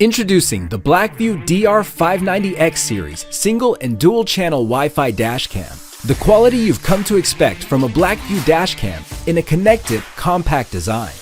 Introducing the BlackVue DR590X series single and dual channel Wi-Fi dashcam. The quality you've come to expect from a BlackVue dashcam in a connected, compact design.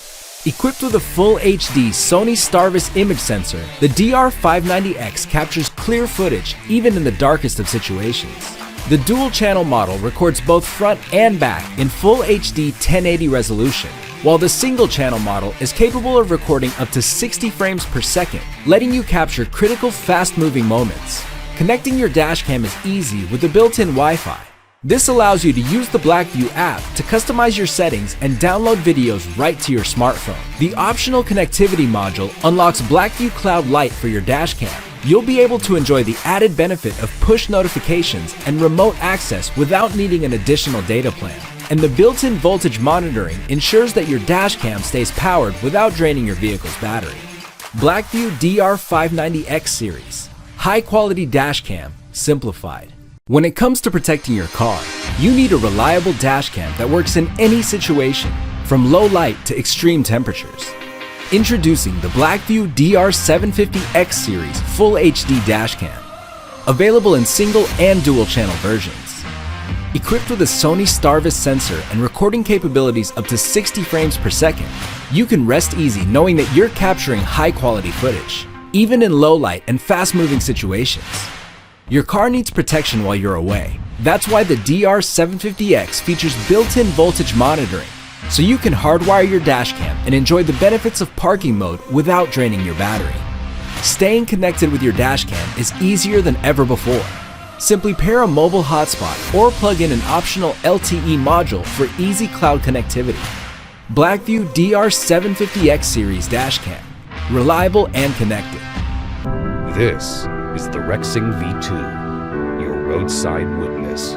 Equipped with a full HD Sony Starvis image sensor, the DR590X captures clear footage even in the darkest of situations. The dual-channel model records both front and back in full HD 1080 resolution, while the single-channel model is capable of recording up to 60 frames per second, letting you capture critical fast-moving moments. Connecting your dashcam is easy with the built-in Wi-Fi. This allows you to use the BlackVue app to customize your settings and download videos right to your smartphone. The optional connectivity module unlocks BlackVue Cloud Lite for your dashcam. You'll be able to enjoy the added benefit of push notifications and remote access without needing an additional data plan. And the built-in voltage monitoring ensures that your dashcam stays powered without draining your vehicle's battery. BlackVue DR590X series. High-quality dashcam, simplified. When it comes to protecting your car, you need a reliable dashcam that works in any situation, from low light to extreme temperatures. Introducing the BlackVue DR750X series Full HD dashcam. Available in single and dual channel versions. Equipped with a Sony Starvis sensor and recording capabilities up to 60 frames per second, you can rest easy knowing that you're capturing high-quality footage, even in low light and fast-moving situations. Your car needs protection while you're away. That's why the DR750X features built-in voltage monitoring, so you can hardwire your dashcam and enjoy the benefits of parking mode without draining your battery. Staying connected with your dashcam is easier than ever before. Simply pair a mobile hotspot or plug in an optional LTE module for easy cloud connectivity. BlackVue DR750X series dashcam. Reliable and connected. This is the Rexing V2, your roadside witness.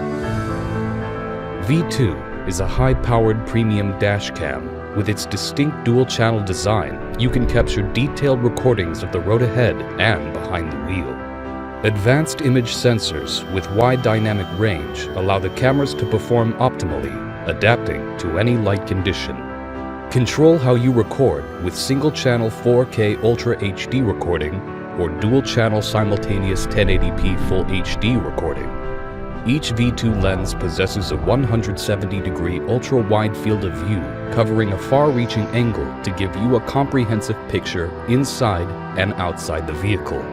V2 is a high-powered premium dashcam. With its distinct dual-channel design, you can capture detailed recordings of the road ahead and behind the wheel. Advanced image sensors with wide dynamic range allow the cameras to perform optimally, adapting to any light condition. Control how you record with single-channel 4K Ultra HD recording or dual-channel simultaneous 1080p Full HD recording. Each V2 lens possesses a 170-degree ultra-wide field of view, covering a far-reaching angle to give you a comprehensive picture inside and outside the vehicle.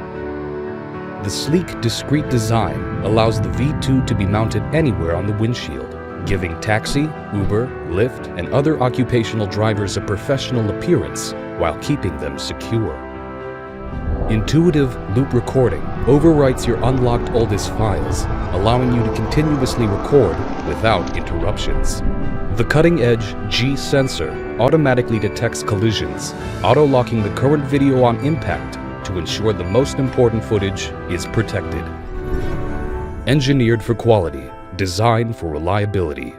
The sleek, discreet design allows the V2 to be mounted anywhere on the windshield, giving taxi, Uber, Lyft, and other occupational drivers a professional appearance while keeping them secure. Intuitive loop recording overwrites your unlocked oldest files, allowing you to continuously record without interruptions. The cutting-edge G sensor automatically detects collisions, auto-locking the current video on impact to ensure the most important footage is protected. Engineered for quality, designed for reliability.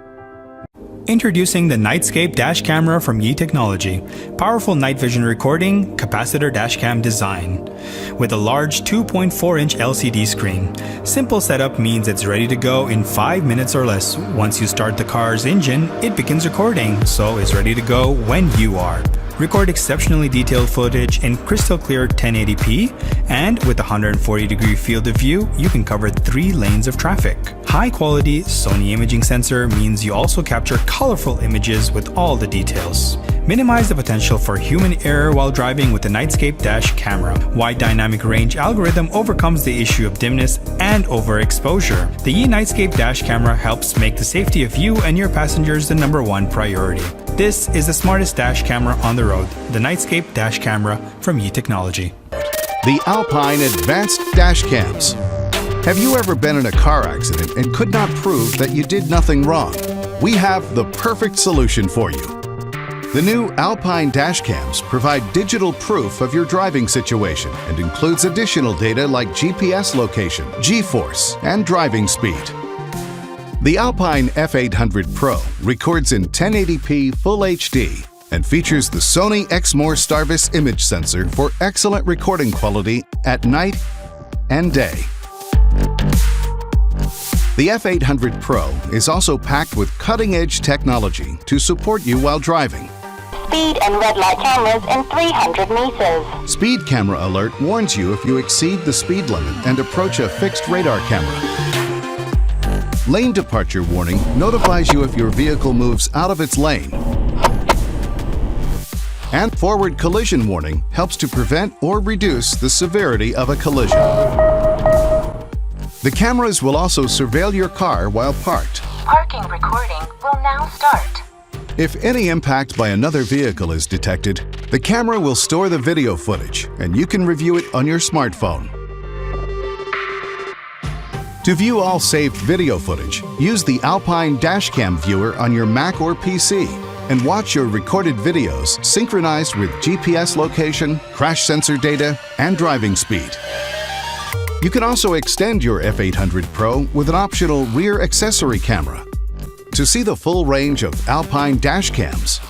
Introducing the Nightscape dash camera from Yi Technology. Powerful night vision recording, capacitor dashcam design. With a large 2.4-inch LCD screen. Simple setup means it's ready to go in 5 minutes or less. Once you start the car's engine, it begins recording, so it's ready to go when you are. Record exceptionally detailed footage in crystal clear 1080p, and with a 140-degree field of view, you can cover 3 lanes of traffic. High-quality Sony imaging sensor means you also capture colorful images with all the details. Minimize the potential for human error while driving with the Nightscape dash camera. Wide dynamic range algorithm overcomes the issue of dimness and overexposure. The Yi Nightscape dash camera helps make the safety of you and your passengers the #1 priority. This is the smartest dash camera on the road, the Nightscape dash camera from Yi Technology. The ALPINE Advanced Dash Cams. Have you ever been in a car accident and could not prove that you did nothing wrong? We have the perfect solution for you. The new ALPINE dash cams provide digital proof of your driving situation and includes additional data like GPS location, G-force, and driving speed. The ALPINE F800 Pro records in 1080p Full HD and features the Sony Exmor Starvis image sensor for excellent recording quality at night and day. The F800 Pro is also packed with cutting-edge technology to support you while driving. speed and red light cameras in 300 meters. Speed camera alert warns you if you exceed the speed limit and approach a fixed radar camera. Lane departure warning notifies you if your vehicle moves out of its lane. And forward collision warning helps to prevent or reduce the severity of a collision. The cameras will also surveil your car while parked. Parking recording will now start. If any impact by another vehicle is detected, the camera will store the video footage and you can review it on your smartphone. To view all saved video footage, use the ALPINE Dashcam viewer on your Mac or PC and watch your recorded videos synchronized with GPS location, crash sensor data, and driving speed. You can also extend your F800 Pro with an optional rear accessory camera. To see the full range of ALPINE dash cams,